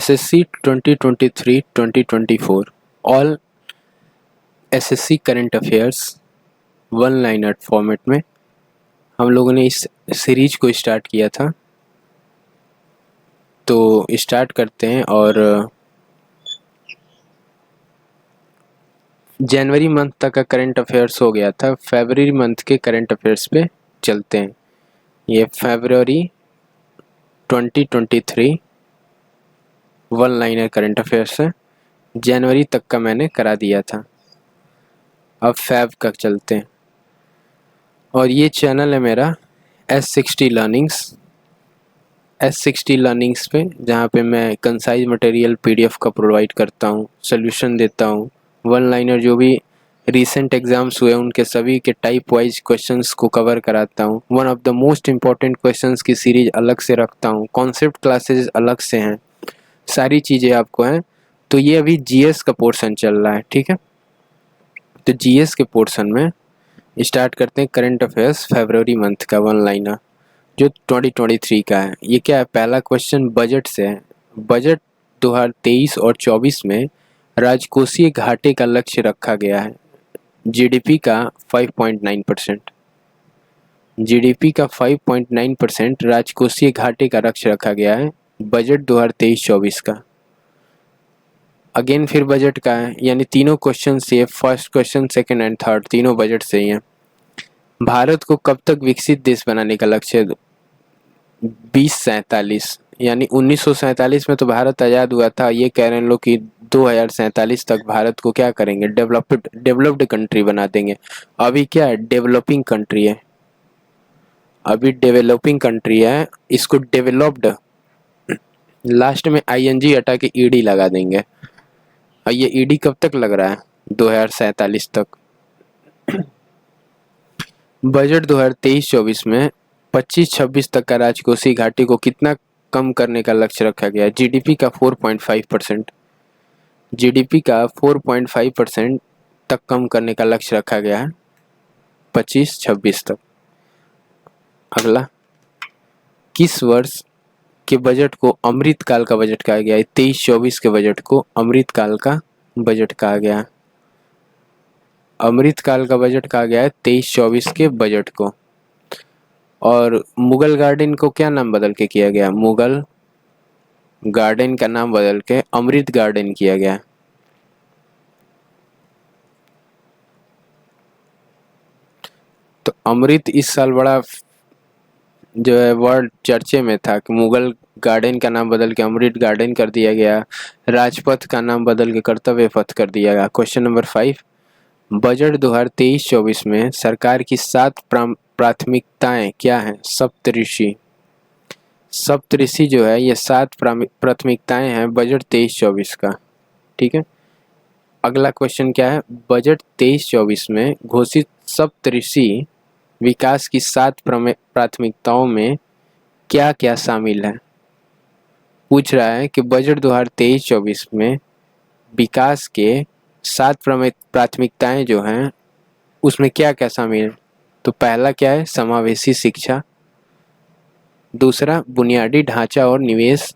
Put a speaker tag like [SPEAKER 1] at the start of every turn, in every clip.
[SPEAKER 1] SSC 2023-2024 all SSC current affairs one liner format में हम लोगों ने इस सीरीज को स्टार्ट किया था। तो स्टार्ट करते हैं और जनवरी मंथ तक का करंट अफेयर्स हो गया था। फरवरी मंथ के करंट अफेयर्स पे चलते हैं। ये फरवरी 2023 वन लाइनर करंट अफेयर्स है। जनवरी तक का मैंने करा दिया था। अब फेब का चलते हैं और ये चैनल है मेरा S60 लर्निंग्स। S60 लर्निंग्स पे जहाँ पे मैं कंसाइज मटेरियल PDF का प्रोवाइड करता हूँ, सोल्यूशन देता हूँ, वन लाइनर जो भी रीसेंट एग्ज़ाम्स हुए उनके सभी के टाइप वाइज क्वेश्चंस को कवर कराता हूँ। One of the most important questions की सीरीज अलग से रखता हूँ, कॉन्सेप्ट क्लासेज अलग से हैं, सारी चीज़ें आपको हैं। तो ये अभी GS का पोर्शन चल रहा है, ठीक है। तो GS के पोर्शन में स्टार्ट करते हैं करंट अफेयर्स फरवरी मंथ का वन लाइनर जो 2023 का है। ये क्या है, पहला क्वेश्चन बजट से है। बजट 2023 और 24 में राजकोषीय घाटे का लक्ष्य रखा गया है GDP का 5.9%। GDP का 5.9% राजकोषीय घाटे का लक्ष्य रखा गया है बजट 2023-24 का। अगेन फिर बजट का है, यानी तीनों क्वेश्चन से, first question, second and third, तीनों बजट से ही हैं। भारत को कब तक विकसित देश बनाने का लक्ष्य है 2047, यानी 1947 में तो भारत आज़ाद हुआ था। ये कह रहे हैं लोग कि 2047 तक भारत को क्या करेंगे, डेवलप्ड कंट्री बना देंगे। अभी क्या है, डेवलपिंग कंट्री है, अभी डेवलपिंग कंट्री है। इसको डेवलप्ड लास्ट में ING हटा के ED लगा देंगे। और ये ED कब तक लग रहा है, 2047 तक। बजट 2023-24 में 25-26 तक का राजकोषीय घाटे को कितना कम करने का लक्ष्य रखा गया है GDP का 4.5%। GDP का 4.5% तक कम करने का लक्ष्य रखा गया है 25-26 तक। अगला, किस वर्ष के बजट को अमृतकाल का बजट कहा गया है 23-24 के बजट को अमृतकाल का बजट कहा गया है। अमृतकाल का बजट कहा गया है 23-24 के बजट को। और मुगल गार्डन को क्या नाम बदल के किया गया, मुगल गार्डन का नाम बदल के अमृत गार्डन किया गया। तो अमृत इस साल बड़ा जो है वर्ल्ड चर्चे में था कि मुगल गार्डन का नाम बदल के अमृत गार्डन कर दिया गया। राजपथ का नाम बदल के कर्तव्य पथ कर दिया गया। क्वेश्चन नंबर 5, बजट 2023-24 में सरकार की 7 प्राथमिकताएं क्या हैं। सप्तऋषि, सप्तऋषि जो है ये 7 प्राथमिकताएं हैं बजट 23-24 का, ठीक है। अगला क्वेश्चन क्या है, बजट 23-24 में घोषित सप्तऋषि विकास की 7 प्राथमिकताओं में क्या क्या शामिल है। पूछ रहा है कि बजट 2023-24 में विकास के 7 प्राथमिकताएं जो हैं उसमें क्या क्या शामिल है। तो पहला क्या है, समावेशी शिक्षा। दूसरा, बुनियादी ढांचा और निवेश।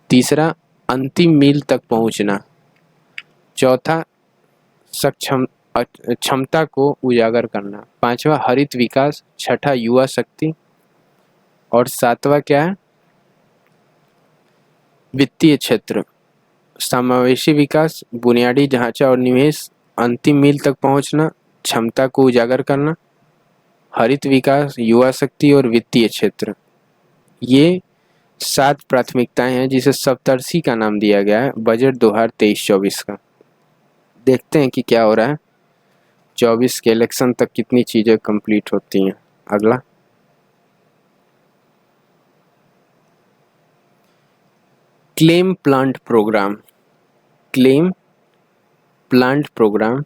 [SPEAKER 1] तीसरा, अंतिम मील तक पहुंचना। चौथा, क्षमता को उजागर करना। पांचवा, हरित विकास। छठा, युवा शक्ति। और सातवां क्या है, वित्तीय क्षेत्र। समावेशी विकास, बुनियादी ढांचा और निवेश, अंतिम मील तक पहुंचना, क्षमता को उजागर करना, हरित विकास, युवा शक्ति और वित्तीय क्षेत्र। ये 7 प्राथमिकताएं हैं जिसे सप्तऋषि का नाम दिया गया है बजट 2023-24 का। देखते हैं कि क्या हो रहा है 24 के इलेक्शन तक कितनी चीजें कंप्लीट होती हैं। अगला, claim plant programme. Claim plant programme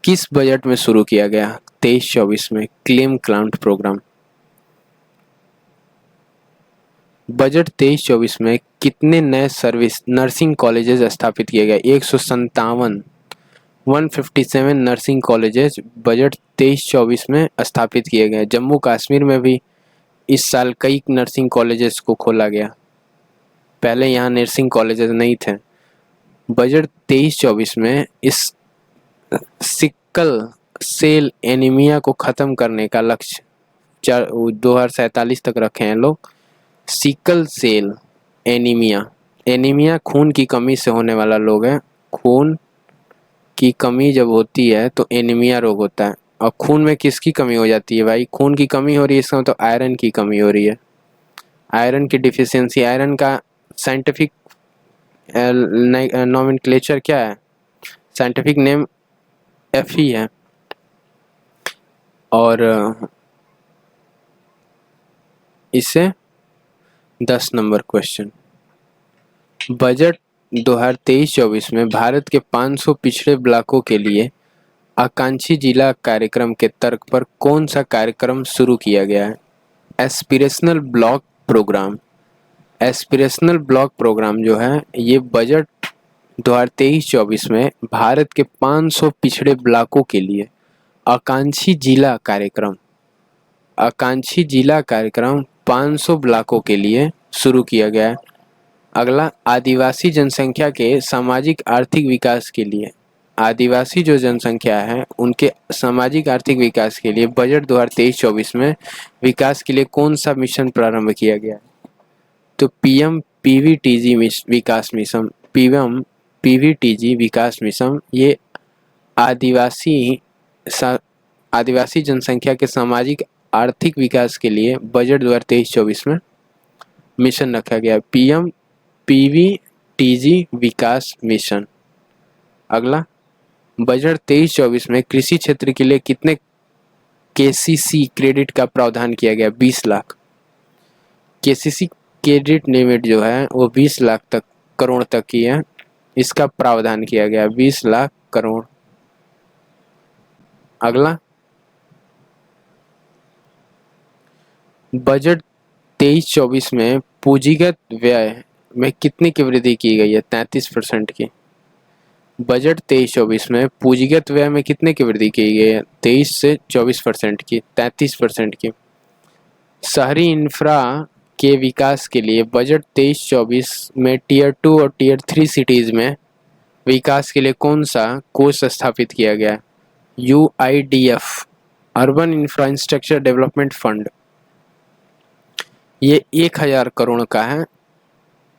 [SPEAKER 1] किस बजट में शुरू किया गया 23-24 में। क्लेम प्लांट प्रोग्राम बजट 23-24 में कितने नए सर्विस नर्सिंग कॉलेजेस स्थापित किए गए। 157 नर्सिंग कॉलेजेस बजट 23-24 में स्थापित किए गए। जम्मू कश्मीर में भी इस साल कई नर्सिंग कॉलेजेस को खोला गया। पहले यहाँ नर्सिंग कॉलेजेस नहीं थे। बजट 23-24 में इस सिकल सेल एनीमिया को ख़त्म करने का लक्ष्य 2047 तक रखे हैं लोग। सिकल सेल एनीमिया, एनीमिया खून की कमी से होने वाला रोग है। खून की कमी जब होती है तो एनीमिया रोग होता है। और खून में किसकी कमी हो जाती है भाई? खून की कमी हो रही है, इसका मतलब तो आयरन की कमी हो रही है। आयरन की डिफिशियंसी, आयरन का साइंटिफिक नोमेनक्लेचर क्या है? साइंटिफिक नेम Fe है। और इससे 10 नंबर क्वेश्चन, बजट 2023-24 में भारत के 500 पिछड़े ब्लॉकों के लिए आकांक्षी जिला कार्यक्रम के तर्क पर कौन सा कार्यक्रम शुरू किया गया है? Aspirational block programme. Aspirational block programme जो है ये बजट 2023-24 में भारत के 500 पिछड़े ब्लॉकों के लिए आकांक्षी जिला कार्यक्रम, आकांक्षी जिला कार्यक्रम 500 ब्लॉकों के लिए शुरू किया गया है। अगला, आदिवासी जनसंख्या के सामाजिक आर्थिक विकास के लिए, आदिवासी जो जनसंख्या है उनके सामाजिक आर्थिक विकास के लिए बजट 2023-24 में विकास के लिए कौन सा मिशन प्रारंभ किया गया है? तो पीएम पीवीटीजी विकास मिशन, पीएम पीवीटीजी विकास मिशन ये आदिवासी जनसंख्या के सामाजिक आर्थिक विकास के लिए बजट 2023-24 में मिशन रखा गया है, पीएम पीवीटीजी विकास मिशन। अगला, बजट 23-24 में कृषि क्षेत्र के लिए कितने केसीसी क्रेडिट का प्रावधान किया गया? 20 लाख। केसीसी क्रेडिट लिमिट जो है वो 20 लाख तक करोड़ तक की है, इसका प्रावधान किया गया 20 लाख करोड़। अगला, बजट 23-24 में पूंजीगत व्यय में कितने की वृद्धि की गई है? 33% की। बजट 23-24 में पूंजीगत व्यय में कितने की वृद्धि की गई है? 23 से 24% की, 33% की। शहरी इंफ्रा के विकास के लिए बजट 23-24 में टियर 2 और टियर 3 सिटीज़ में विकास के लिए कौन सा कोष स्थापित किया गया? UIDF, urban infrastructure development fund. ये 1000 करोड़ का है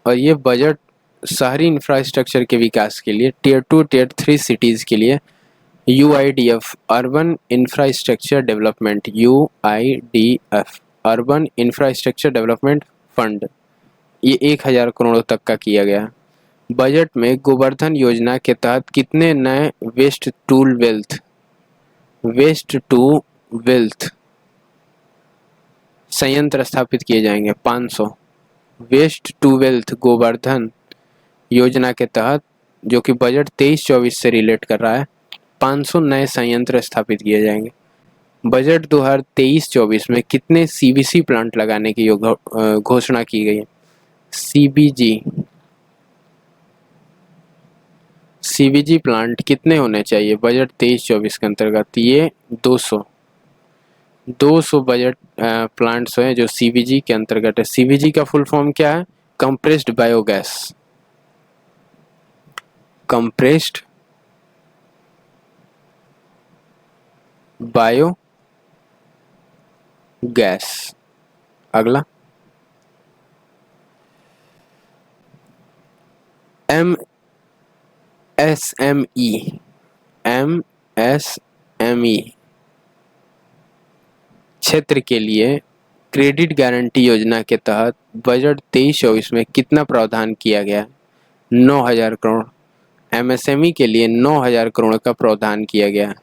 [SPEAKER 1] और ये बजट शहरी इंफ्रास्ट्रक्चर के विकास के लिए टियर 2 टियर 3 सिटीज़ के लिए UIDF, urban infrastructure development, UIDF, urban infrastructure development fund, ये 1000 करोड़ तक का किया गया। बजट में गोवर्धन योजना के तहत कितने नए वेस्ट टू वेल्थ संयंत्र स्थापित किए जाएंगे? 500। वेस्ट टू वेल्थ गोवर्धन योजना के तहत, जो कि बजट 23-24 से रिलेट कर रहा है, 500 नए संयंत्र स्थापित किए जाएंगे। बजट 2023-24 में कितने CBG प्लांट लगाने की घोषणा की गई है? CBG प्लांट कितने होने चाहिए बजट 23-24 के अंतर्गत? ये 200 बजट प्लांट्स हैं जो CBG के अंतर्गत है। CBG का फुल फॉर्म क्या है? Compressed biogas, compressed bio gas. अगला, MSME क्षेत्र के लिए क्रेडिट गारंटी योजना के तहत बजट 23-24 में कितना प्रावधान किया गया? 9000 करोड़। MSME के लिए 9000 करोड़ का प्रावधान किया गया।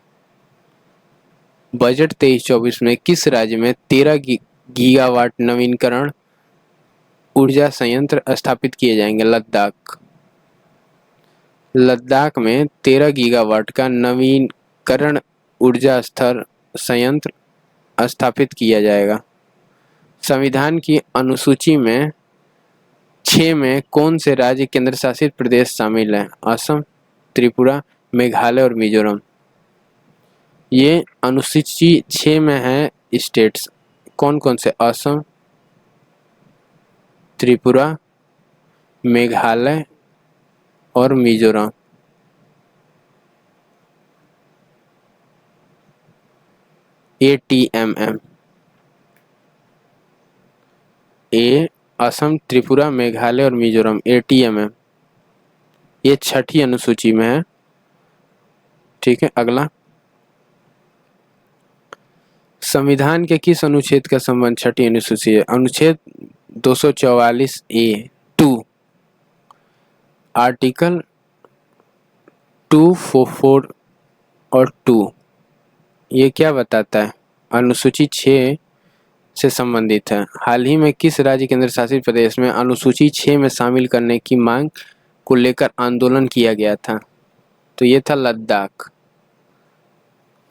[SPEAKER 1] बजट 23-24 में किस राज्य में 13 गीगावाट नवीकरण ऊर्जा संयंत्र स्थापित किए जाएंगे? लद्दाख। लद्दाख में 13 गीगावाट का नवीकरण ऊर्जा स्तर संयंत्र स्थापित किया जाएगा। संविधान की अनुसूची में 6 में कौन से राज्य केंद्र शासित प्रदेश शामिल हैं? असम, त्रिपुरा, मेघालय और मिजोरम। ये अनुसूची 6 में है स्टेट्स, कौन कौन से? असम, त्रिपुरा, मेघालय और मिजोरम। ATMM। ए असम, त्रिपुरा, मेघालय और मिजोरम, ATMM। ये छठी अनुसूची में है। ठीक है, अगला। संविधान के किस अनुच्छेद का संबंध छठी अनुसूची है? अनुच्छेद 244A(2), आर्टिकल 244 और 2। ये क्या बताता है? अनुसूची 6 से संबंधित है। हाल ही में किस राज्य केंद्र शासित प्रदेश में अनुसूची 6 में शामिल करने की मांग को लेकर आंदोलन किया गया था? तो ये था लद्दाख।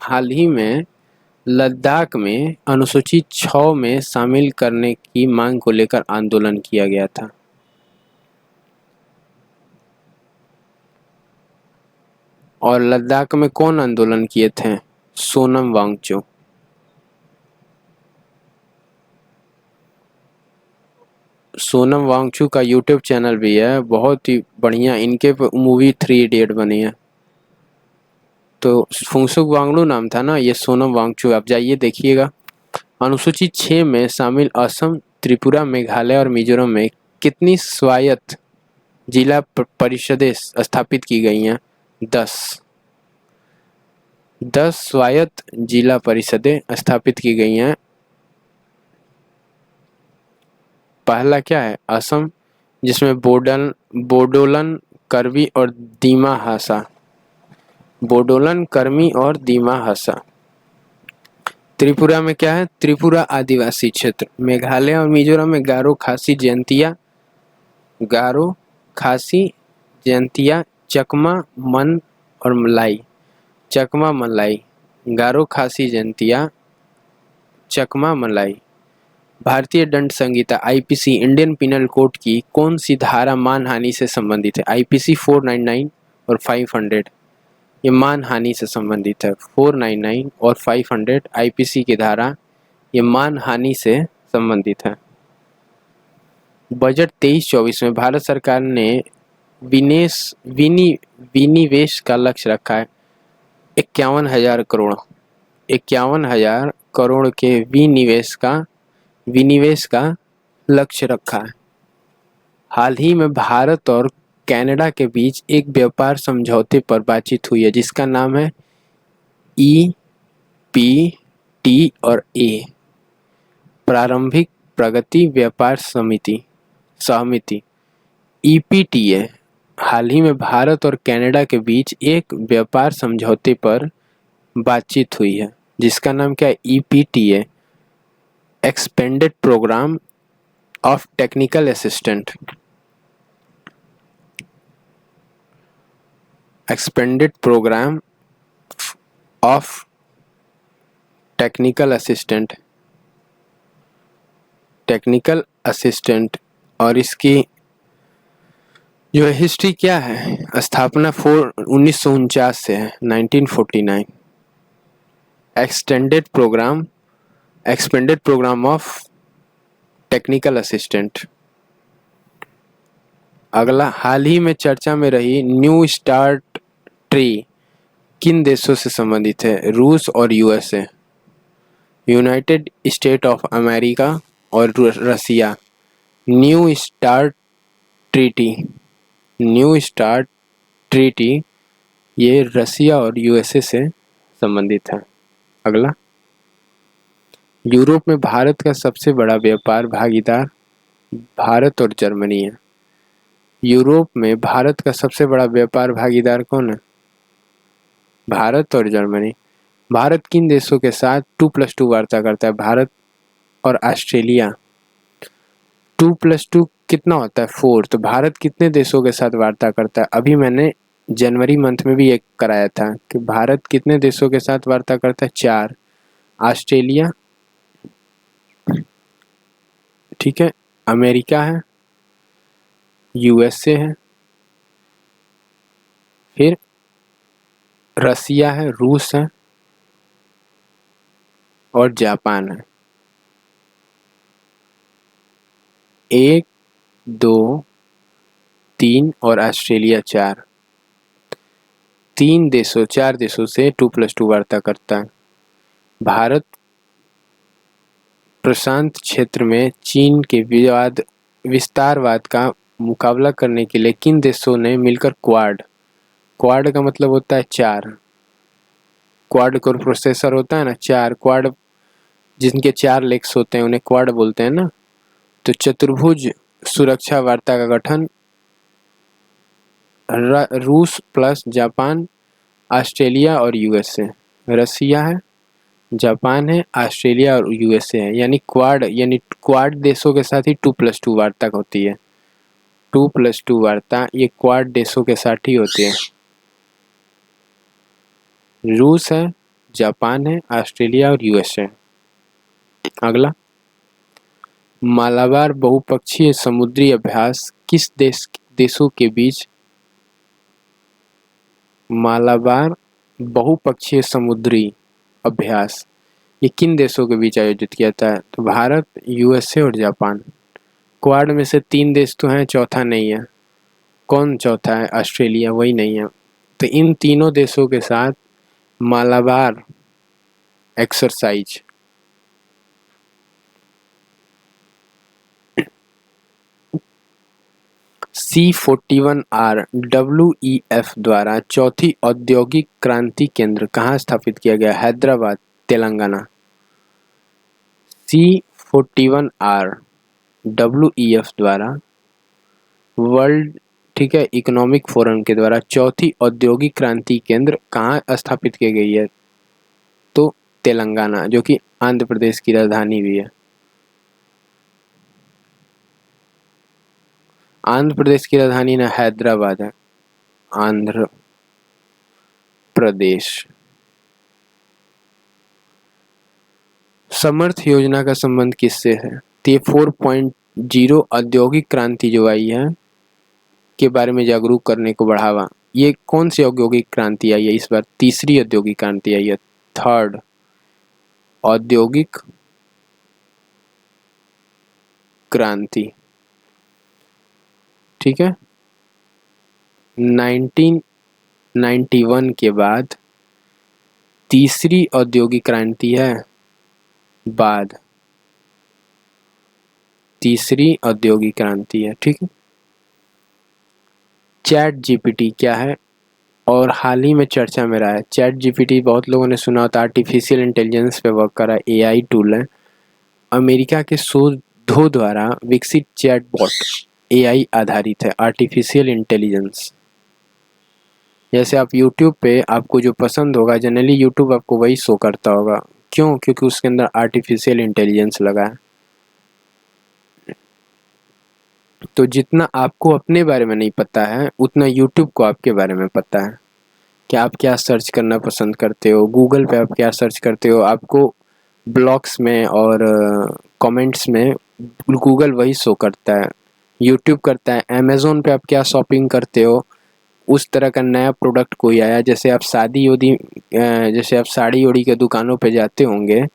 [SPEAKER 1] हाल ही में लद्दाख में अनुसूची 6 में शामिल करने की मांग को लेकर आंदोलन किया गया था। और लद्दाख में कौन आंदोलन किए थे? सोनम वांगचुक। सोनम वांगचुक का यूट्यूब चैनल भी है, बहुत ही बढ़िया। इनके मूवी 3 इडियट बनी है। तो फुंगसुक वांगडू नाम था ना, ये सोनम वांगचुक। आप जाइए देखिएगा। अनुसूची 6 में शामिल असम, त्रिपुरा, मेघालय और मिजोरम में कितनी स्वायत्त जिला परिषदें स्थापित की गई हैं? 10। 10 स्वायत्त जिला परिषदें स्थापित की गई हैं। पहला क्या है? असम, जिसमें बोडोलन, कर्मी और दीमा हासा। बोडोलन, कर्मी और दीमा हासा। त्रिपुरा में क्या है? त्रिपुरा आदिवासी क्षेत्र। मेघालय और मिजोरम में गारो, खासी, जयंतिया, गारो, खासी, जयंतिया, चकमा, मन और मलाई। चकमा, मलाई। गारो, खासी, जयंतिया, चकमा, मलाई। भारतीय दंड संहिता IPC, इंडियन पिनल कोड की कौन सी धारा मानहानि से संबंधित है? IPC 499 और 500। ये मानहानि से संबंधित है। 499 और 500 IPC की धारा ये मानहानि से संबंधित है। बजट 23-24 में भारत सरकार ने विनिवेश का लक्ष्य रखा है 51,000 करोड़। 51,000 करोड़ के विनिवेश का लक्ष्य रखा है। हाल ही में भारत और कनाडा के बीच एक व्यापार समझौते पर बातचीत हुई है, जिसका नाम है EPT और A, प्रारंभिक प्रगति व्यापार सहमति। EPTA। हाल ही में भारत और कनाडा के बीच एक व्यापार समझौते पर बातचीत हुई है, जिसका नाम क्या है? EPTA, expanded programme of technical assistant. Expanded programme of technical assistant. और इसकी जो हिस्ट्री क्या है? स्थापना 1949 से है, 1949। Expanded programme of technical assistant. अगला, हाल ही में चर्चा में रही न्यू स्टार्ट ट्री किन देशों से संबंधित है? रूस और USA, United state of America और रसिया। न्यू स्टार्ट ट्रीटी ये रसिया और USA से संबंधित है। अगला, यूरोप में भारत का सबसे बड़ा व्यापार भागीदार भारत और जर्मनी है। यूरोप में भारत का सबसे बड़ा व्यापार भागीदार कौन है? भारत और जर्मनी। भारत किन देशों के साथ 2+2 वार्ता करता है? भारत और ऑस्ट्रेलिया। 2+2 कितना होता है? 4। तो भारत कितने देशों के साथ वार्ता करता है? अभी मैंने जनवरी मंथ में भी एक कराया था कि भारत कितने देशों के साथ वार्ता करता है? 4। ऑस्ट्रेलिया, ठीक है, अमेरिका है, USA है, फिर रसिया है, रूस है और जापान है। 1, 2, 3 और ऑस्ट्रेलिया 4। 4 देशों से 2+2 वार्ता करता है। भारत प्रशांत क्षेत्र में चीन के विस्तारवाद का मुकाबला करने के लिए किन देशों ने मिलकर क्वाड का मतलब होता है 4। क्वाड कोर प्रोसेसर होता है ना, 4 क्वाड, जिनके 4 लेग्स होते हैं उन्हें क्वाड बोलते हैं ना। तो चतुर्भुज सुरक्षा वार्ता का गठन रूस प्लस जापान, ऑस्ट्रेलिया और यूएसए। रसिया है, जापान है, ऑस्ट्रेलिया और यूएसए है। यानी क्वाड देशों के साथ ही 2+2 वार्ता होती है। 2+2 वार्ता ये क्वाड देशों के साथ ही होती है। रूस है, जापान है, ऑस्ट्रेलिया और यूएसए। अगला, मालाबार बहुपक्षीय समुद्री अभ्यास किस देशों के बीच मालाबार बहुपक्षीय समुद्री अभ्यास ये किन देशों के बीच आयोजित किया था? तो भारत, यूएसए और जापान। क्वाड में से 3 देश तो हैं, चौथा नहीं है। कौन चौथा है? ऑस्ट्रेलिया, वही नहीं है। तो इन तीनों देशों के साथ मालाबार एक्सरसाइज C41R WEF द्वारा चौथी औद्योगिक क्रांति केंद्र कहाँ स्थापित किया गया? हैदराबाद, तेलंगाना। C41R WEF द्वारा वर्ल्ड इकोनॉमिक फोरम के द्वारा चौथी औद्योगिक क्रांति केंद्र कहाँ स्थापित की गई है? तो तेलंगाना, जो कि आंध्र प्रदेश की राजधानी भी है। आंध्र प्रदेश की राजधानी ना हैदराबाद है, आंध्र प्रदेश। समर्थ योजना का संबंध किससे है? तो ये 4.0 औद्योगिक क्रांति जो आई है के बारे में जागरूक करने को बढ़ावा। ये कौन सी औद्योगिक क्रांति आई है इस बार? तीसरी औद्योगिक क्रांति आई है, 3rd औद्योगिक क्रांति। ठीक है, 1991 के बाद तीसरी औद्योगिक क्रांति है, तीसरी औद्योगिक क्रांति है। ठीक है, चैट जीपीटी क्या है और हाल ही में चर्चा में रहा है? चैट जीपीटी बहुत लोगों ने सुना होता, आर्टिफिशियल इंटेलिजेंस पे वर्क कर रहा है, एआई टूल है। अमेरिका के शोधों द्वारा विकसित चैटबॉट एआई आधारित है, आर्टिफिशियल इंटेलिजेंस। जैसे आप यूट्यूब पे आपको जो पसंद होगा, जनरली यूट्यूब आपको वही शो करता होगा। क्यों? क्योंकि उसके अंदर आर्टिफिशियल इंटेलिजेंस लगा है। तो जितना आपको अपने बारे में नहीं पता है उतना यूट्यूब को आपके बारे में पता है कि आप क्या सर्च करना पसंद करते हो, गूगल पे आप क्या सर्च करते हो, आपको ब्लॉग्स में और कमेंट्स में गूगल वही शो करता है, यूट्यूब करता है। अमेज़ोन पे आप क्या शॉपिंग करते हो, उस तरह का नया प्रोडक्ट कोई आया, जैसे आप जैसे आप साड़ी ओड़ी के दुकानों पे जाते होंगे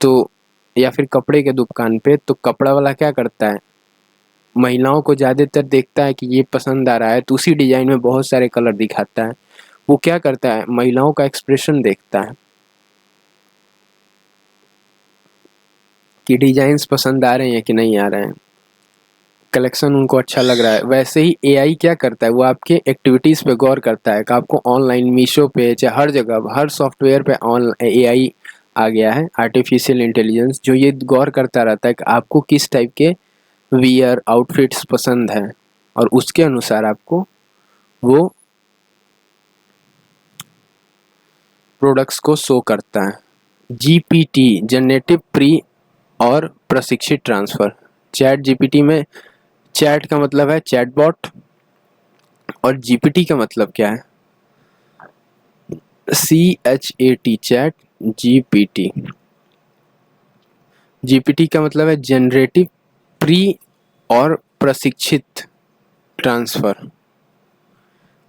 [SPEAKER 1] तो, या फिर कपड़े के दुकान पे, तो कपड़ा वाला क्या करता है, महिलाओं को ज़्यादातर देखता है कि ये पसंद आ रहा है तो उसी डिज़ाइन में बहुत सारे कलर दिखाता है। वो क्या करता है, महिलाओं का एक्सप्रेशन देखता है कि डिजाइन्स पसंद आ रहे हैं कि नहीं आ रहे हैं, कलेक्शन उनको अच्छा लग रहा है। वैसे ही एआई क्या करता है, वो आपके एक्टिविटीज़ पे गौर करता है कि आपको ऑनलाइन मीशो पे चाहे हर जगह हर सॉफ्टवेयर पे एआई आ गया है, आर्टिफिशियल इंटेलिजेंस, जो ये गौर करता रहता है कि आपको किस टाइप के वियर आउटफिट्स पसंद है और उसके अनुसार आपको वो प्रोडक्ट्स को शो करता है। जीपीटी जनरेटिव प्री और प्रशिक्षित ट्रांसफर। चैट जीपीटी में चैट का मतलब है चैटबॉट और जीपीटी का मतलब क्या है? CHAT, chat. जीपीटी, जीपीटी का मतलब है जनरेटिव प्री और प्रशिक्षित ट्रांसफर।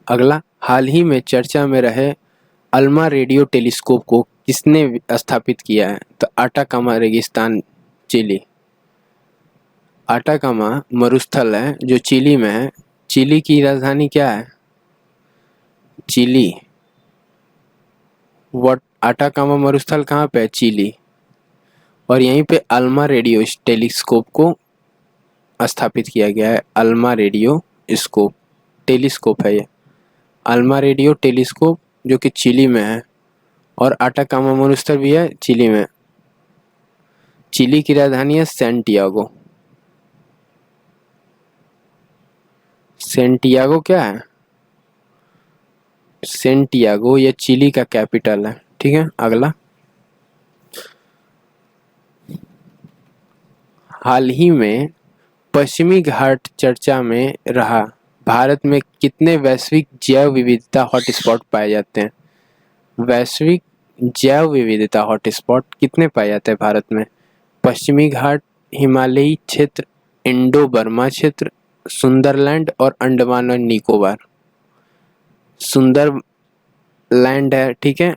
[SPEAKER 1] अगला, हाल ही में चर्चा में रहे अल्मा रेडियो टेलीस्कोप को किसने स्थापित किया है? तो आटाकामा रेगिस्तान, चिली। आटाकामा मरुस्थल है जो चिली में है, चिली की राजधानी क्या है? चिली। वट आटाकामा मरुस्थल कहाँ पे है? चिली। और यहीं पे अल्मा रेडियो टेलीस्कोप को स्थापित किया गया है। अल्मा रेडियो स्कोप टेलीस्कोप है ये। अल्मा रेडियो टेलीस्कोप जो कि चिली में है, और आटाकामा मरुस्थल भी है चिली में। चिली की राजधानी है सैंटियागो। सैंटियागो क्या है? सैंटियागो ये चिली का कैपिटल है। ठीक है, अगला। हाल ही में पश्चिमी घाट चर्चा में रहा। भारत में कितने वैश्विक जैव विविधता हॉटस्पॉट पाए जाते हैं? वैश्विक जैव विविधता हॉटस्पॉट कितने पाए जाते हैं भारत में? पश्चिमी घाट, हिमालयी क्षेत्र, इंडो बर्मा क्षेत्र, सुंदरलैंड और अंडमान और निकोबार। सुंदरलैंड है, ठीक है,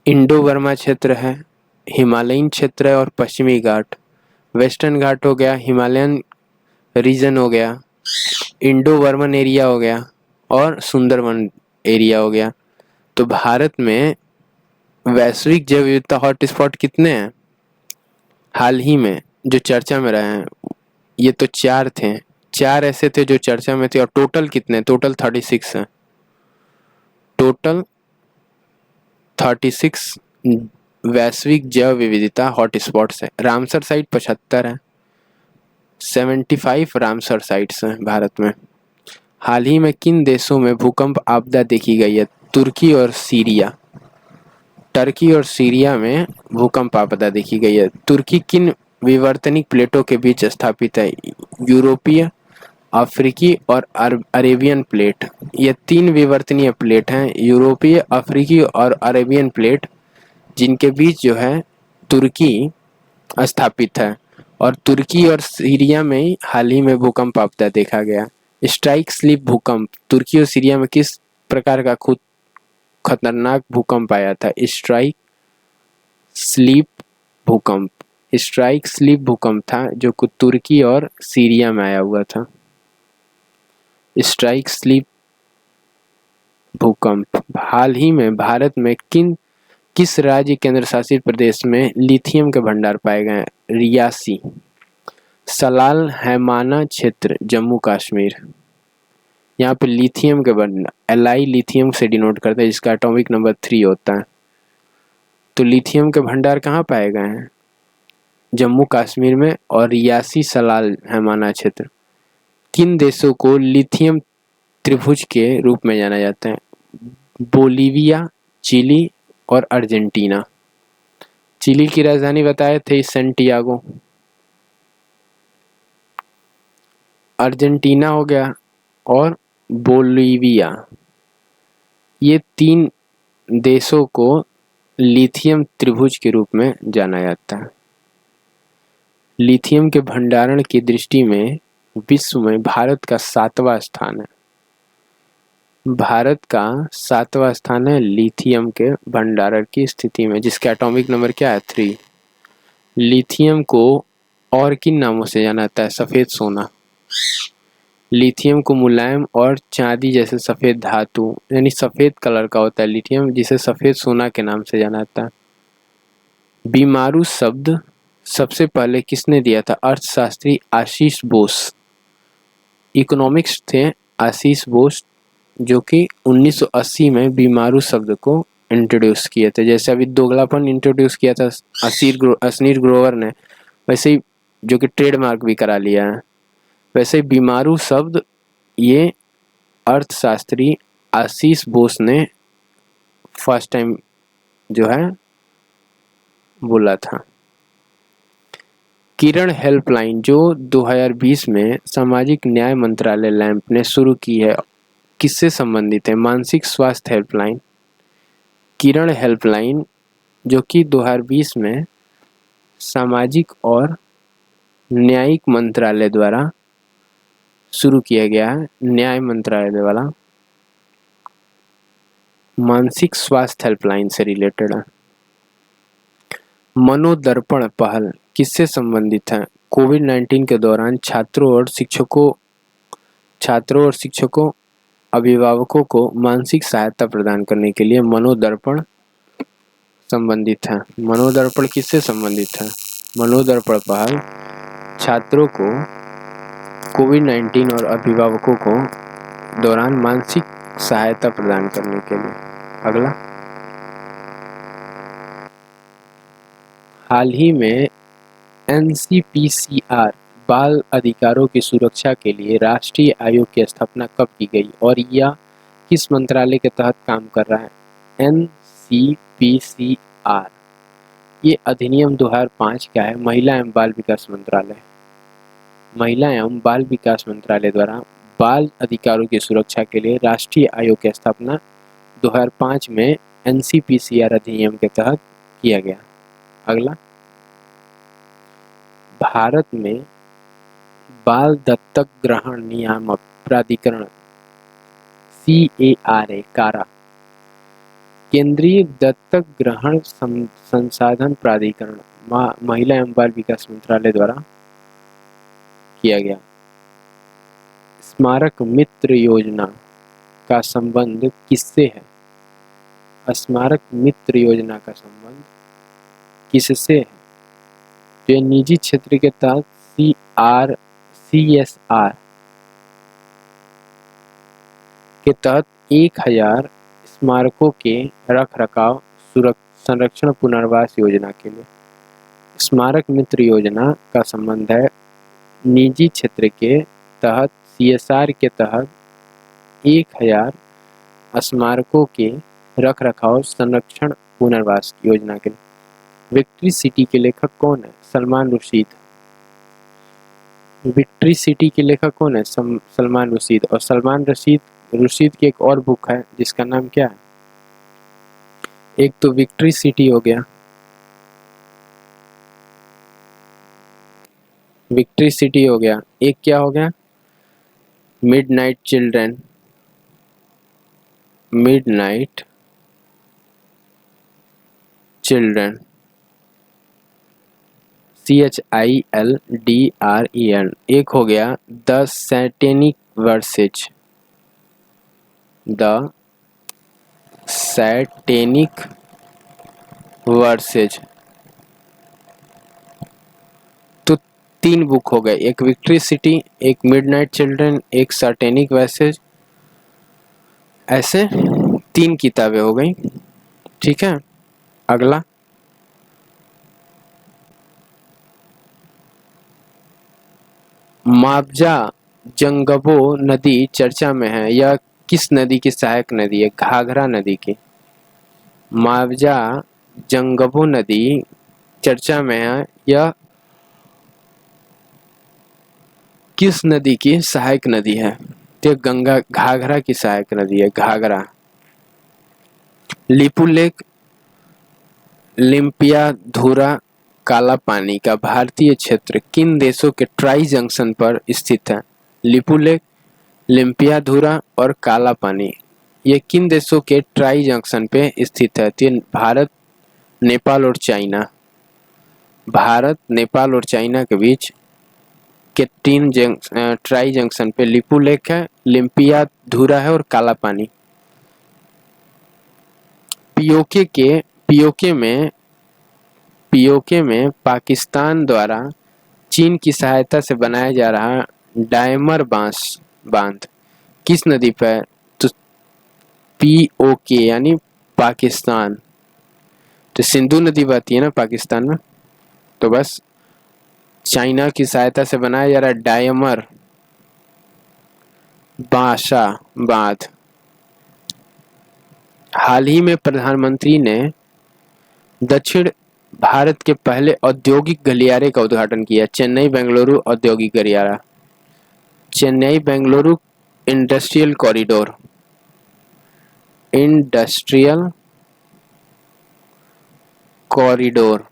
[SPEAKER 1] इंडो बर्मा क्षेत्र है, हिमालयन क्षेत्र है और पश्चिमी घाट। वेस्टर्न घाट हो गया, हिमालयन रीजन हो गया, इंडो बर्मन एरिया हो गया और सुंदरवन एरिया हो गया। तो भारत में वैश्विक जैव विविधता हॉटस्पॉट कितने हैं हाल ही में जो चर्चा में रहे हैं? ये तो 4 थे, 4 ऐसे थे जो चर्चा में थे। और टोटल कितने? टोटल 36 हैं। टोटल 36 वैश्विक जैव विविधता हॉटस्पॉट्स है। रामसर साइट 75 है। 75 रामसर साइट्स हैं भारत में। हाल ही में किन देशों में भूकंप आपदा देखी गई है? तुर्की और सीरिया। टर्की और सीरिया में भूकंप आपदा देखी गई है। तुर्की किन विवर्तनिक प्लेटों के बीच स्थापित है? यूरोपीय, अफ्रीकी और अरेबियन प्लेट। ये 3 विवर्तनीय प्लेट हैं, यूरोपीय, अफ्रीकी और अरेबियन प्लेट, जिनके बीच जो है तुर्की स्थापित है। और तुर्की और सीरिया में ही हाल ही में भूकंप आपदा देखा गया। स्ट्राइक स्लिप भूकंप तुर्की और सीरिया में किस प्रकार का खुद खतरनाक भूकंप आया था? स्ट्राइक स्लिप भूकंप। स्ट्राइक स्लिप भूकंप था जो कि तुर्की और सीरिया में आया हुआ था। स्ट्राइक स्लिप भूकंप। हाल ही में भारत में किस राज्य केंद्र शासित प्रदेश में लिथियम के भंडार पाए गए? रियासी। सलाल हैमाना क्षेत्र जम्मू कश्मीर। यहाँ पे लिथियम के भंडार, Li लिथियम से डिनोट करता है, जिसका एटॉमिक नंबर 3 होता है। तो लिथियम के भंडार कहाँ पाए गए हैं? जम्मू कश्मीर में और रियासी सलाल हैमाना क्षेत्र। किन देशों को लिथियम त्रिभुज के रूप में जाना जाता है? बोलीविया, चिली और अर्जेंटीना। चिली की राजधानी बताए थे सैंटियागो। अर्जेंटीना हो गया और बोलीविया। ये 3 देशों को लिथियम त्रिभुज के रूप में जाना जाता है। लिथियम के भंडारण की दृष्टि में विश्व में भारत का 7वां स्थान है। भारत का 7वां स्थान है लिथियम के भंडारण की स्थिति में, जिसका एटॉमिक नंबर क्या है? 3। लिथियम को और किन नामों से जाना जाता है? सफेद सोना। लिथियम को मुलायम और चांदी जैसे सफेद धातु, यानी सफेद कलर का होता है लिथियम, जिसे सफेद सोना के नाम से जाना जाता है। बीमारू शब्द सबसे पहले किसने दिया था? अर्थशास्त्री आशीष बोस। इकोनॉमिक्स थे आशीष बोस, जो कि 1980 में बीमारू शब्द को इंट्रोड्यूस किए थे। जैसे अभी दोगलापन इंट्रोड्यूस किया था अशनीर ग्रोवर ने, वैसे ही जो कि ट्रेडमार्क भी करा लिया है, वैसे ही बीमारू शब्द ये अर्थशास्त्री आशीष बोस ने फर्स्ट टाइम जो है बोला था। किरण हेल्पलाइन जो 2020 में सामाजिक न्याय मंत्रालय लैंप ने शुरू की है, किससे संबंधित है? मानसिक स्वास्थ्य हेल्पलाइन। किरण हेल्पलाइन जो कि 2020 में सामाजिक और न्यायिक मंत्रालय द्वारा शुरू किया गया है, न्याय मंत्रालय द्वारा मानसिक स्वास्थ्य हेल्पलाइन से रिलेटेड है। मनोदर्पण पहल किससे संबंधित है? कोविड-19 के दौरान छात्रों और शिक्षकों छात्रों और शिक्षकों अभिभावकों को मानसिक सहायता प्रदान करने के लिए मनोदर्पण संबंधित है। मनोदर्पण किससे संबंधित है? मनोदर्पण पहल छात्रों को कोविड-19 और अभिभावकों को दौरान मानसिक सहायता प्रदान करने के लिए। अगला, हाल ही में एनसीपीसीआर बाल अधिकारों की सुरक्षा के लिए राष्ट्रीय आयोग की स्थापना कब की गई और यह किस मंत्रालय के तहत काम कर रहा है? एनसीपीसीआर ये अधिनियम 2005 का है। महिला एवं बाल विकास मंत्रालय, महिला एवं बाल विकास मंत्रालय द्वारा बाल अधिकारों की सुरक्षा के लिए राष्ट्रीय आयोग की स्थापना 2005 में एनसीपीसीआर अधिनियम के तहत किया गया। अगला, भारत में बाल दत्तक ग्रहण नियामक प्राधिकरण CARA कारा केंद्रीय दत्तक ग्रहण संसाधन प्राधिकरण महिला एवं बाल विकास मंत्रालय द्वारा किया गया। स्मारक मित्र योजना का संबंध किससे है? स्मारक मित्र योजना का संबंध किससे है? तो ये निजी क्षेत्र के तहत CSR के तहत 1000 स्मारकों के रख रखाव संरक्षण पुनर्वास योजना के लिए स्मारक मित्र योजना का संबंध है। निजी क्षेत्र के तहत CSR के तहत 1000 स्मारकों के रख रखाव संरक्षण पुनर्वास योजना के लिए। विक्ट्री सिटी के लेखक कौन है? सलमान रुशीद। विक्ट्री सिटी के लेखक कौन है? सलमान रुशीद। और सलमान रुशीद की एक और बुक है जिसका नाम क्या है? एक तो विक्ट्री सिटी हो गया, विक्ट्री सिटी हो गया, एक क्या हो गया? Midnight children, midnight children CHILDREN। एक हो गया the satanic versus, the satanic versus. तो 3 बुक हो गए, एक विक्ट्री सिटी, एक मिडनाइट चिल्ड्रन, एक सैटेनिक वर्सेज। ऐसे 3 किताबें हो गई। ठीक है, अगला, मावजा जंगबो नदी चर्चा में है। यह किस नदी की सहायक नदी है? घाघरा नदी की। मावजा जंगबो नदी चर्चा में है, यह किस नदी की सहायक नदी है? तो गंगा घाघरा की सहायक नदी है, घाघरा। लिपू लेक, लिम्पियाधुरा, काला पानी का भारतीय क्षेत्र किन देशों के ट्राई जंक्शन पर स्थित है? लिपू लेक, लिम्पियाधुरा और काला पानी, ये किन देशों के ट्राई जंक्शन पे स्थित है? तो भारत, नेपाल और चाइना। भारत, नेपाल और चाइना के बीच के 3 ट्राई जंक्शन पे लिपू लेक है, लिम्पियाधुरा है और काला पानी। पीओके में पाकिस्तान द्वारा चीन की सहायता से बनाया जा रहा डायमर बांध किस नदी पर? तो पीओके यानी पाकिस्तान, तो सिंधु नदी बहती है ना पाकिस्तान में, तो बस चाइना की सहायता से बनाया जा रहा डायमर बांध। हाल ही में प्रधानमंत्री ने दक्षिण भारत के पहले औद्योगिक गलियारे का उद्घाटन किया, चेन्नई बेंगलुरु औद्योगिक गलियारा, चेन्नई बेंगलुरु इंडस्ट्रियल कॉरिडोर।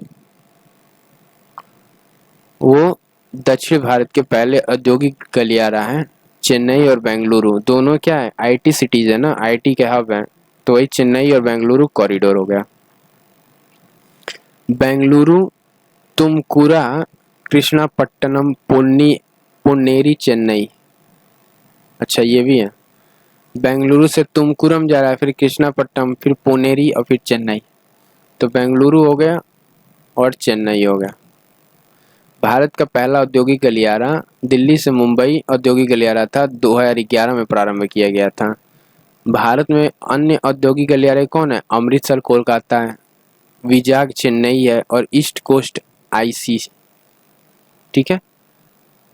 [SPEAKER 1] वो दक्षिण भारत के पहले औद्योगिक गलियारा है। चेन्नई और बेंगलुरु दोनों क्या है? IT सिटीज है ना, IT के हब है, तो वही चेन्नई और बेंगलुरु कॉरिडोर हो गया। बेंगलुरु तुमकुरा कृष्णापट्टनम पोन्नेरी चेन्नई, अच्छा ये भी है। बेंगलुरु से तुमकुरम जा रहा है, फिर कृष्णापट्टनम, फिर पुनेरी और फिर चेन्नई। तो बेंगलुरु हो गया और चेन्नई हो गया। भारत का पहला औद्योगिक गलियारा दिल्ली से मुंबई औद्योगिक गलियारा था, 2011 में प्रारंभ किया गया था। भारत में अन्य औद्योगिक गलियारे कौन है? अमृतसर कोलकाता है, विजाग चेन्नई है और ईस्ट कोस्ट आईसी। ठीक है।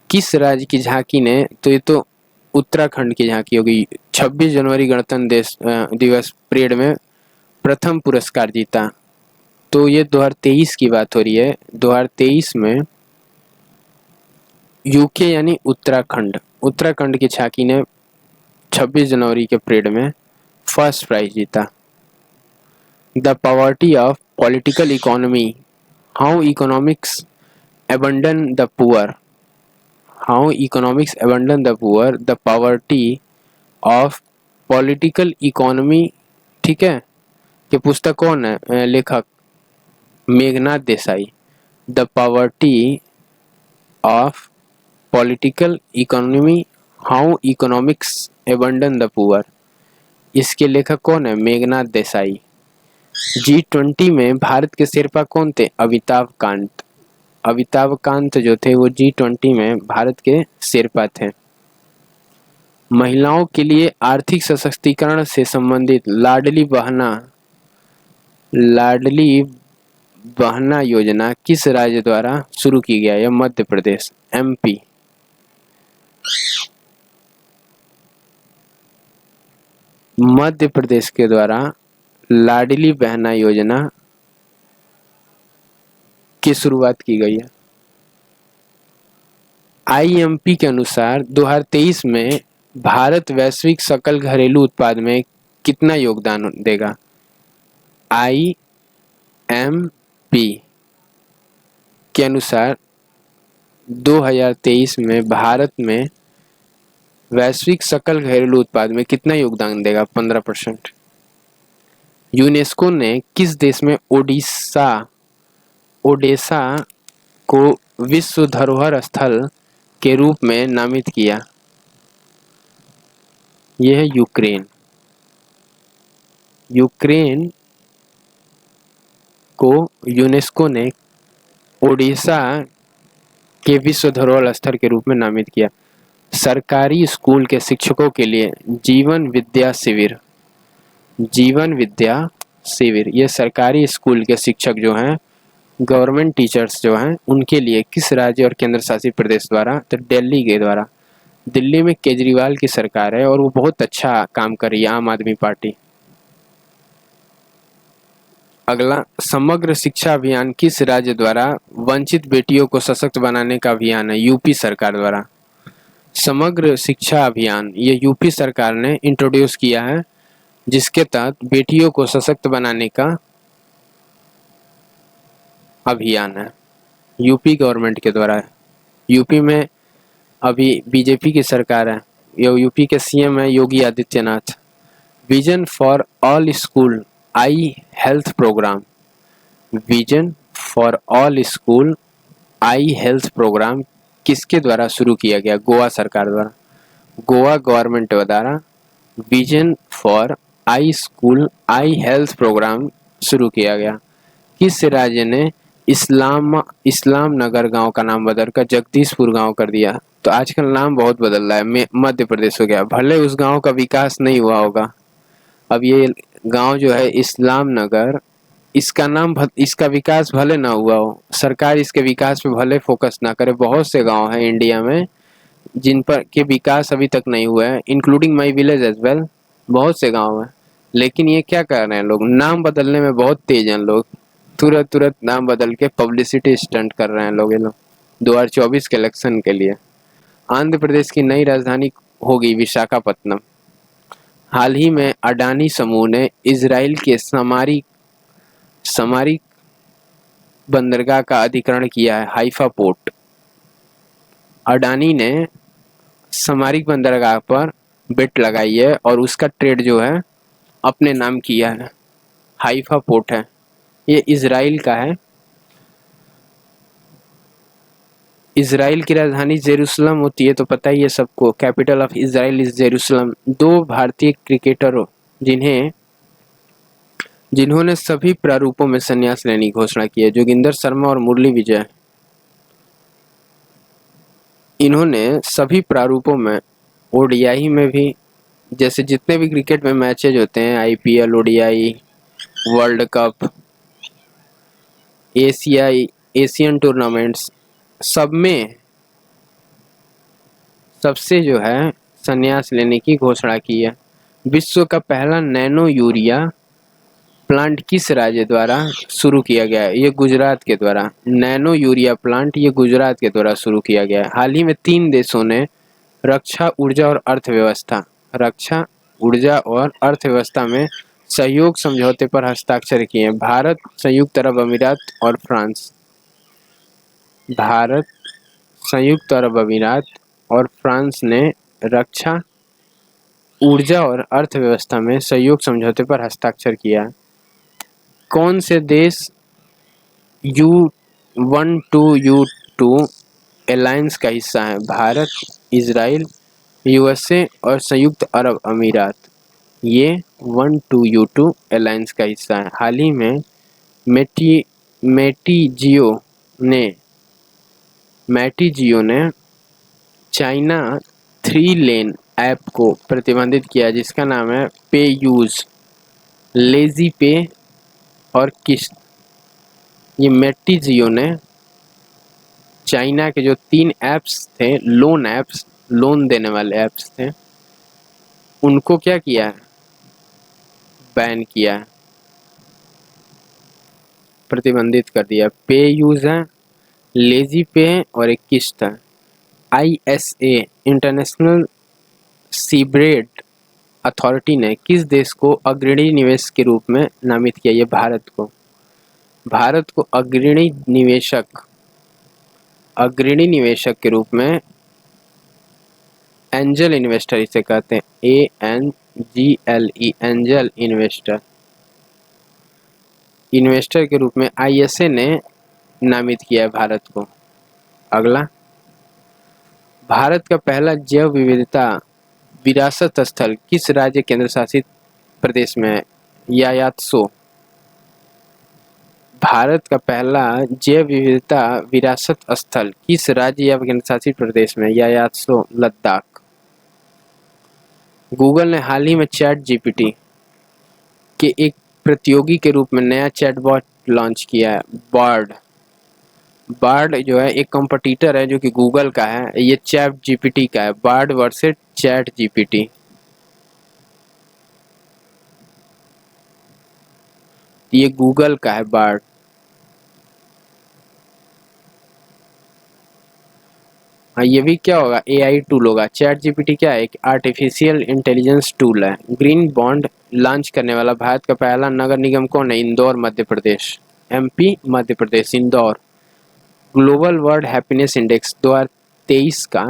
[SPEAKER 1] किस राज्य की झांकी ने, तो ये तो उत्तराखंड की झांकी होगी, 26 जनवरी गणतंत्र दिवस परेड में प्रथम पुरस्कार जीता? तो ये 2023 की बात हो रही है। 2023 में यूके यानी उत्तराखंड की झांकी ने 26 जनवरी के परेड में फर्स्ट प्राइज जीता। The poverty of political economy, how economics abandon the poor, how economics abandon the poor, the poverty of political economy। ठीक है। ये पुस्तक कौन है लेखक? Meghnath Desai. The poverty of political economy, how economics abandon the poor, इसके लेखक कौन है? मेघनाथ देसाई। G20 में भारत के शेरपा कौन थे? अमिताभ कांत जो थे वो G20 में भारत के शेरपा थे। महिलाओं के लिए आर्थिक सशक्तिकरण से संबंधित लाडली बहना योजना किस राज्य द्वारा शुरू की गया है? मध्य प्रदेश, MP। मध्य प्रदेश के द्वारा लाडली बहना योजना की शुरुआत की गई है। IMP के अनुसार 2023 में भारत वैश्विक सकल घरेलू उत्पाद में कितना योगदान देगा? IMP के अनुसार 2023 में भारत में वैश्विक सकल घरेलू उत्पाद में कितना योगदान देगा? 15%। यूनेस्को ने किस देश में ओडेसा को विश्व धरोहर स्थल के रूप में नामित किया? यह है यूक्रेन को यूनेस्को ने ओडिशा के विश्व धरोहर स्थल के रूप में नामित किया। सरकारी स्कूल के शिक्षकों के लिए जीवन विद्या शिविर, ये सरकारी स्कूल के शिक्षक जो हैं, गवर्नमेंट टीचर्स जो हैं, उनके लिए किस राज्य और केंद्र शासित प्रदेश द्वारा? तो दिल्ली के द्वारा। दिल्ली में केजरीवाल की सरकार है और वो बहुत अच्छा काम कर रही है, आम आदमी पार्टी। अगला, समग्र शिक्षा अभियान किस राज्य द्वारा वंचित बेटियों को सशक्त बनाने का अभियान है? यूपी सरकार द्वारा। समग्र शिक्षा अभियान ये यूपी सरकार ने इंट्रोड्यूस किया है, जिसके तहत बेटियों को सशक्त बनाने का अभियान है, यूपी गवर्नमेंट के द्वारा है। यूपी में अभी बीजेपी की सरकार है, यूपी के CM है Yogi Adityanath. Vision for all school eye health programme, vision for all school eye health programme किसके द्वारा शुरू किया गया? गोवा सरकार द्वारा, गोवा गवर्नमेंट द्वारा vision for eye school eye health programme शुरू किया गया। किस राज्य ने इस्लाम नगर गांव का नाम बदलकर जगदीशपुर गांव कर दिया? तो आजकल नाम बहुत बदल रहा है, मध्य प्रदेश हो गया। भले उस गांव का विकास नहीं हुआ होगा, अब ये गांव जो है इस्लाम नगर, इसका विकास भले ना हुआ हो, सरकार इसके विकास पे भले फोकस ना करे। बहुत से गांव हैं इंडिया में जिन पर के विकास अभी तक नहीं हुआ है, including my village as well. बहुत से गांव हैं, लेकिन ये क्या कर रहे हैं लोग? नाम बदलने में बहुत तेज हैं लोग, तुरंत नाम बदल के पब्लिसिटी स्टंट कर रहे हैं लोग। ये लोग 2024 के इलेक्शन के लिए। आंध्र प्रदेश की नई राजधानी होगी विशाखापत्तनम। हाल ही में अडानी समूह ने इजराइल के समारिक बंदरगाह का अधिग्रहण किया है, हाइफा पोर्ट। अडानी ने समारिक बंदरगाह पर बेट लगाई है और उसका ट्रेड जो है अपने नाम किया है, हाइफा पोर्ट है, ये इजराइल का है। इज़राइल की राजधानी जेरूसलम होती है, तो पता ही है सबको, capital of Israel is Jerusalem. दो भारतीय क्रिकेटरों जिन्होंने सभी प्रारूपों में संन्यास लेने की घोषणा की है, जोगिंदर शर्मा और मुरली विजय। इन्होंने सभी प्रारूपों में, ओडीआई में भी, जैसे जितने भी क्रिकेट में मैचेज होते हैं, IPL, ODI, world cup, Asian tournaments, सब में सबसे जो है संन्यास लेने की घोषणा की है। विश्व का पहला नैनो यूरिया प्लांट किस राज्य द्वारा शुरू किया गया है? ये गुजरात के द्वारा। नैनो यूरिया प्लांट ये गुजरात के द्वारा शुरू किया गया है। हाल ही में 3 देशों ने रक्षा, ऊर्जा और अर्थव्यवस्था में सहयोग समझौते पर हस्ताक्षर किए हैं। भारत, संयुक्त अरब अमीरात और फ्रांस। भारत, संयुक्त अरब अमीरात और फ्रांस ने रक्षा, ऊर्जा और अर्थव्यवस्था में सहयोग समझौते पर हस्ताक्षर किया। कौन से देश U1 to U2 अलायंस का हिस्सा है? भारत, इजराइल, यूएसए और संयुक्त अरब अमीरात ये 1 to U2 अलायंस का हिस्सा है। हाल ही में मैटीजियो ने चाइना 3 लेन ऐप को प्रतिबंधित किया, जिसका नाम है पेयूज, लेजी पे और किस्त। ये मैटीजियो ने चाइना के जो 3 ऐप्स थे, लोन देने वाले ऐप्स थे, उनको क्या किया है? बैन किया है, प्रतिबंधित कर दिया। पे यूज है, लेजी पे है और एक किस्त है। ISA इंटरनेशनल सीब्रेड अथॉरिटी ने किस देश को अग्रणी निवेश के रूप में नामित किया? ये भारत को अग्रणी निवेशक के रूप में, एंजल इन्वेस्टर इसे कहते हैं, ANGLE, एंजल इन्वेस्टर के रूप में ISA ने नामित किया है भारत को। अगला, भारत का पहला जैव विविधता विरासत स्थल किस राज्य केंद्र शासित प्रदेश में है? यायात्सो। भारत का पहला जैव विविधता विरासत स्थल किस राज्य या केंद्र शासित प्रदेश में? यायात्सो, लद्दाख। गूगल ने हाल ही में चैट जीपीटी के एक प्रतियोगी के रूप में नया चैटबॉट लॉन्च किया है, बार्ड जो है एक कंपटीटर है जो कि गूगल का है, ये चैट जीपीटी का है। Bard versus chat GPT. ये गूगल का है बार्ड। हाँ, ये भी क्या होगा? AI टूल होगा। चैट जीपीटी क्या है? एक आर्टिफिशियल इंटेलिजेंस टूल है। ग्रीन बॉन्ड लॉन्च करने वाला भारत का पहला नगर निगम कौन है? Indore, Madhya Pradesh. MP, Madhya Pradesh, Indore. Global world happiness index 2023 का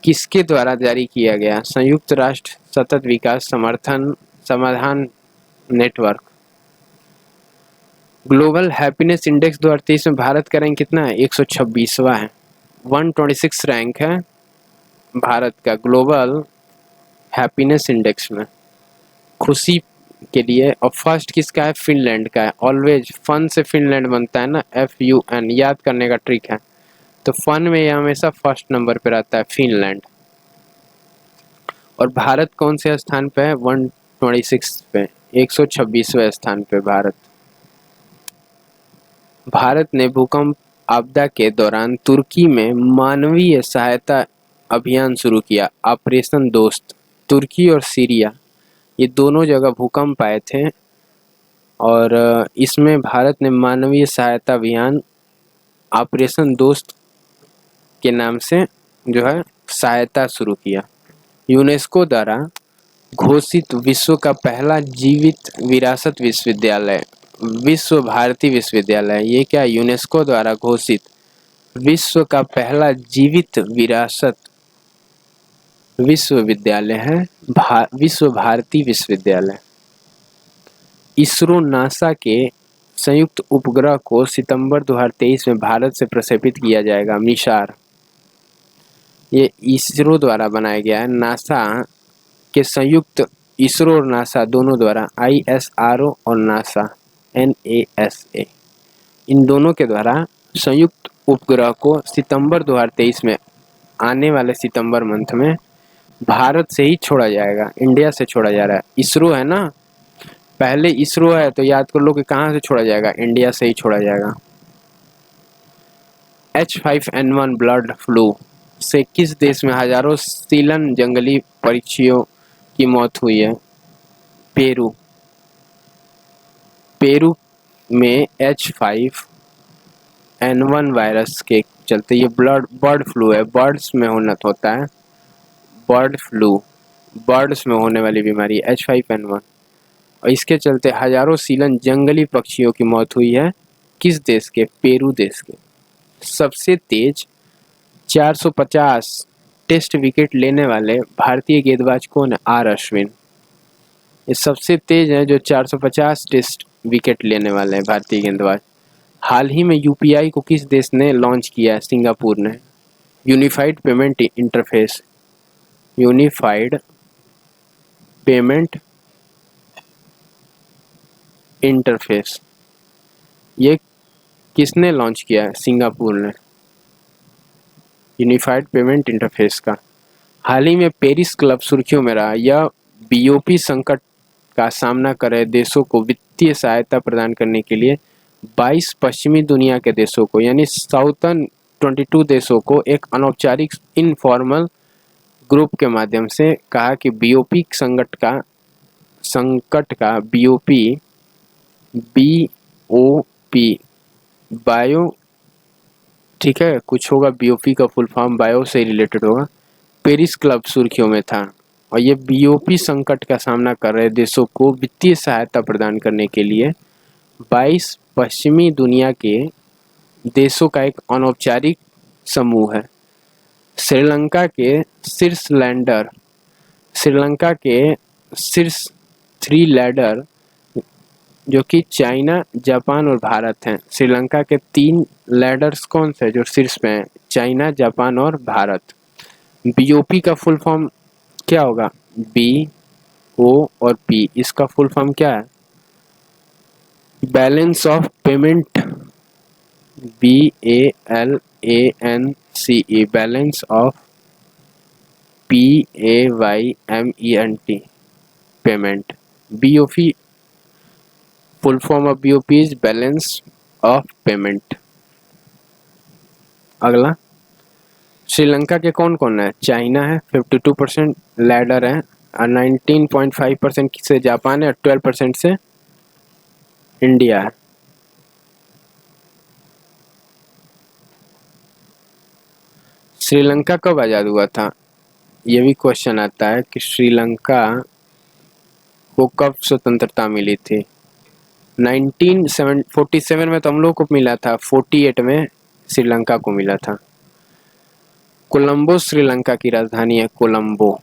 [SPEAKER 1] किसके द्वारा जारी किया गया? संयुक्त राष्ट्र सतत विकास समाधान नेटवर्क। ग्लोबल हैप्पीनेस इंडेक्स 2023 में भारत का रैंक कितना है? 126वां है। 126 रैंक है भारत का ग्लोबल हैप्पीनेस इंडेक्स में, खुशी के लिए। और फर्स्ट किसका है? फिनलैंड का है। ऑलवेज फन से फिनलैंड बनता है ना, FUN, याद करने का ट्रिक है। तो फन में ये हमेशा फर्स्ट नंबर पे रहता है, फिनलैंड। और भारत कौन से स्थान पे है? 126 पे, 126वें स्थान पे भारत। भारत ने भूकंप आपदा के दौरान तुर्की में मानवीय सहायता अभियान शुरू किया, ऑपरेशन दोस्त। तुर्की और सीरिया ये दोनों जगह भूकंप आए थे और इसमें भारत ने मानवीय सहायता अभियान ऑपरेशन दोस्त के नाम से जो है सहायता शुरू किया। यूनेस्को द्वारा घोषित विश्व का पहला जीवित विरासत विश्वविद्यालय विश्व भारती विश्वविद्यालय। ये क्या? यूनेस्को द्वारा घोषित विश्व का पहला जीवित विरासत विश्वविद्यालय है विश्व भारती विश्वविद्यालय। इसरो नासा के संयुक्त उपग्रह को सितंबर 2023 में भारत से प्रक्षेपित किया जाएगा? मिसार। ये इसरो द्वारा बनाया गया है। नासा के संयुक्त, इसरो और नासा दोनों द्वारा, ISRO और नासा NASA, इन दोनों के द्वारा संयुक्त उपग्रह को सितंबर 2023 में, आने वाले सितंबर मंथ में भारत से ही छोड़ा जाएगा, इंडिया से छोड़ा जा रहा है। इसरो है ना, पहले इसरो है तो याद कर लो कि कहाँ से छोड़ा जाएगा, इंडिया से ही छोड़ा जाएगा। H5N1 बर्ड फ्लू से किस देश में हजारों सीलन जंगली पक्षियों की मौत हुई है? पेरू। पेरू में H5N1 वायरस के चलते, ये बर्ड फ्लू है, बर्ड्स में होता है बर्ड फ्लू, बर्ड्स में होने वाली बीमारी H5N1, और इसके चलते हजारों सीलन जंगली पक्षियों की मौत हुई है। किस देश के? पेरू देश के। सबसे तेज 450 टेस्ट विकेट लेने वाले भारतीय गेंदबाज कौन है? R अश्विन। ये सबसे तेज है जो 450 टेस्ट विकेट लेने वाले हैं भारतीय गेंदबाज। हाल ही में UPI को किस देश ने लॉन्च किया है? सिंगापुर ने। Unified payment interface, unified payment interface, ये किसने लॉन्च किया है? सिंगापुर ने, यूनिफाइड पेमेंट इंटरफेस का। हाल ही में पेरिस क्लब सुर्खियों में रहा। यह BOP संकट का सामना कर रहे देशों को वित्तीय सहायता प्रदान करने के लिए 22 पश्चिमी दुनिया के देशों को, यानी साउथर्न 22 देशों को एक अनौपचारिक इनफॉर्मल ग्रुप के माध्यम से कहा कि BOP संकट का BOP बायो, ठीक है, कुछ होगा, BOP का फुल फॉर्म बायो से रिलेटेड होगा, पेरिस क्लब सुर्खियों में था। और ये BOP संकट का सामना कर रहे देशों को वित्तीय सहायता प्रदान करने के लिए 22 पश्चिमी दुनिया के देशों का एक अनौपचारिक समूह है। श्रीलंका के शीर्ष 3 लीडर जो कि चाइना, जापान और भारत हैं। श्रीलंका के 3 लीडर्स कौन से जो शीर्ष पे हैं? चाइना, जापान और भारत। BOP का फुल फॉर्म क्या होगा? BO और P, इसका फुल फॉर्म क्या है? Balance of payment, BALANCE, balance of PAYMENT, payment. BOP, full form of BOP is balance of payment. अगला, श्रीलंका के कौन कौन है? चाइना है, 52% लीडर है, 19.5% से जापान है, 12% से इंडिया है। श्रीलंका कब आज़ाद हुआ था? ये भी क्वेश्चन आता है कि श्रीलंका को कब स्वतंत्रता मिली थी? 1947 में तो हम लोग को मिला था, 48 में श्रीलंका को मिला था। कोलंबो श्रीलंका की राजधानी है, कोलंबो।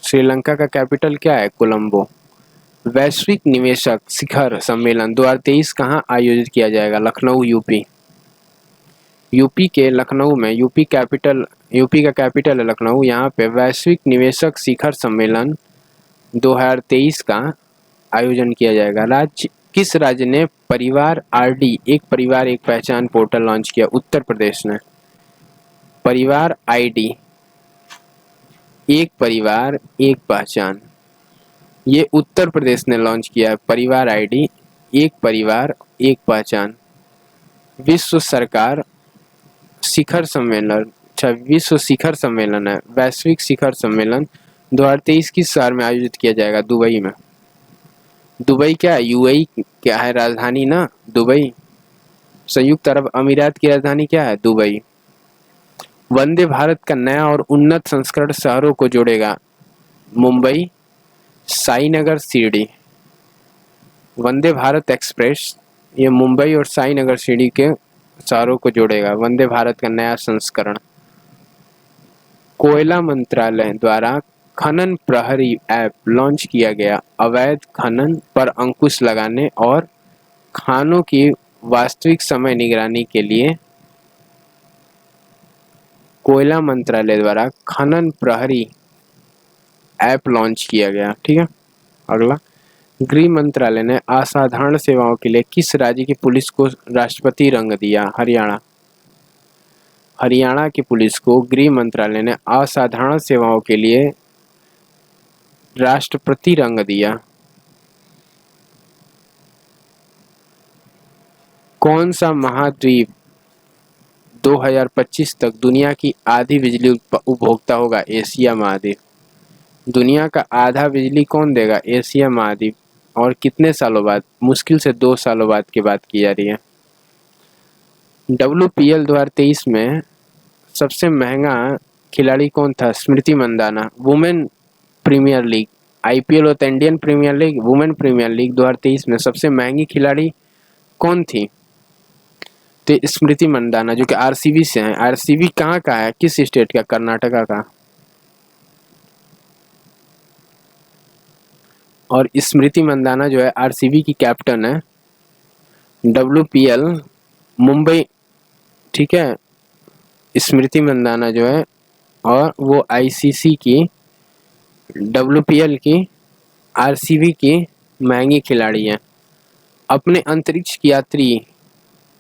[SPEAKER 1] श्रीलंका का कैपिटल क्या है? कोलंबो। वैश्विक निवेशक शिखर सम्मेलन 2023 कहाँ आयोजित किया जाएगा? लखनऊ, यूपी। यूपी के लखनऊ में, यूपी का कैपिटल है लखनऊ। यहाँ पे वैश्विक निवेशक शिखर सम्मेलन 2023 का आयोजन किया जाएगा। किस राज्य ने परिवार RD, एक परिवार एक पहचान पोर्टल लॉन्च किया? उत्तर प्रदेश ने। परिवार ID, एक परिवार एक पहचान, ये उत्तर प्रदेश ने लॉन्च किया है। परिवार ID, एक परिवार एक पहचान। विश्व शिखर सम्मेलन है, वैश्विक शिखर सम्मेलन 2023 किस शहर में आयोजित किया जाएगा? दुबई में। दुबई क्या है? UAE क्या है राजधानी ना, दुबई। संयुक्त अरब अमीरात की राजधानी क्या है? दुबई। वंदे भारत का नया और उन्नत संस्करण शहरों को जोड़ेगा? मुंबई, साईनगर, शिरडी। वंदे भारत एक्सप्रेस ये मुंबई और साईनगर शिरडी के शहरों को जोड़ेगा, वंदे भारत का नया संस्करण। कोयला मंत्रालय द्वारा खनन प्रहरी ऐप लॉन्च किया गया, अवैध खनन पर अंकुश लगाने और खानों की वास्तविक समय निगरानी के लिए कोयला मंत्रालय द्वारा खनन प्रहरी ऐप लॉन्च किया गया। ठीक है, अगला, गृह मंत्रालय ने असाधारण सेवाओं के लिए किस राज्य की पुलिस को राष्ट्रपति रंग दिया? हरियाणा। हरियाणा की पुलिस को गृह मंत्रालय ने असाधारण सेवाओं के लिए राष्ट्रपति रंग दिया। कौन सा महाद्वीप 2025 तक दुनिया की आधी बिजली उपभोक्ता होगा? एशिया महाद्वीप। दुनिया का आधा बिजली कौन देगा? एशिया महाद्वीप। और कितने सालों बाद? मुश्किल से 2 सालों बाद की बात की जा रही है। WPL 2023 में सबसे महंगा खिलाड़ी कौन था? Smriti Mandhana. Women premier league, IPL होता है Indian premier league, women premier league 2023 में सबसे महंगी खिलाड़ी कौन थी? तो स्मृति मंदाना, जो कि RCB से हैं। RCB कहाँ का है? किस स्टेट का? कर्नाटका का। और स्मृति मंदाना जो है RCB की कैप्टन है। WPL मुंबई, ठीक है, स्मृति मंदाना जो है, और वो ICC की, WPL की, RCB की महंगी खिलाड़ी है। अपने अंतरिक्ष यात्री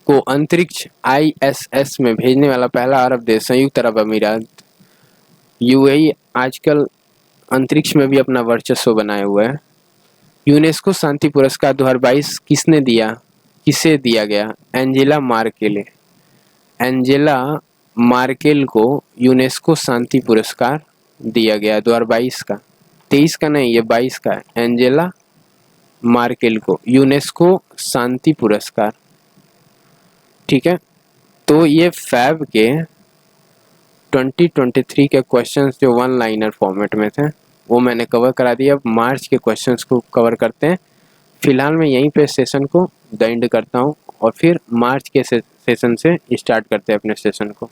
[SPEAKER 1] को अंतरिक्ष ISS में भेजने वाला पहला अरब देश संयुक्त अरब अमीरात। UAE आजकल अंतरिक्ष में भी अपना वर्चस्व बनाए हुआ है। यूनेस्को शांति पुरस्कार 2022 किसने दिया? किसे दिया गया? Angela Merkel. एंजेला मार्केल को यूनेस्को शांति पुरस्कार दिया गया 2022 का, 23 का नहीं, ये 22 का है। एंजेला मार्केल को यूनेस्को शांति पुरस्कार। ठीक है, तो ये फैब के 2023 के क्वेश्चंस जो वन लाइनर फॉर्मेट में थे वो मैंने कवर करा दिया। अब मार्च के क्वेश्चंस को कवर करते हैं। फिलहाल मैं यहीं पे सेशन को द एंड करता हूँ और फिर मार्च के सेशन से स्टार्ट करते हैं अपने सेशन को।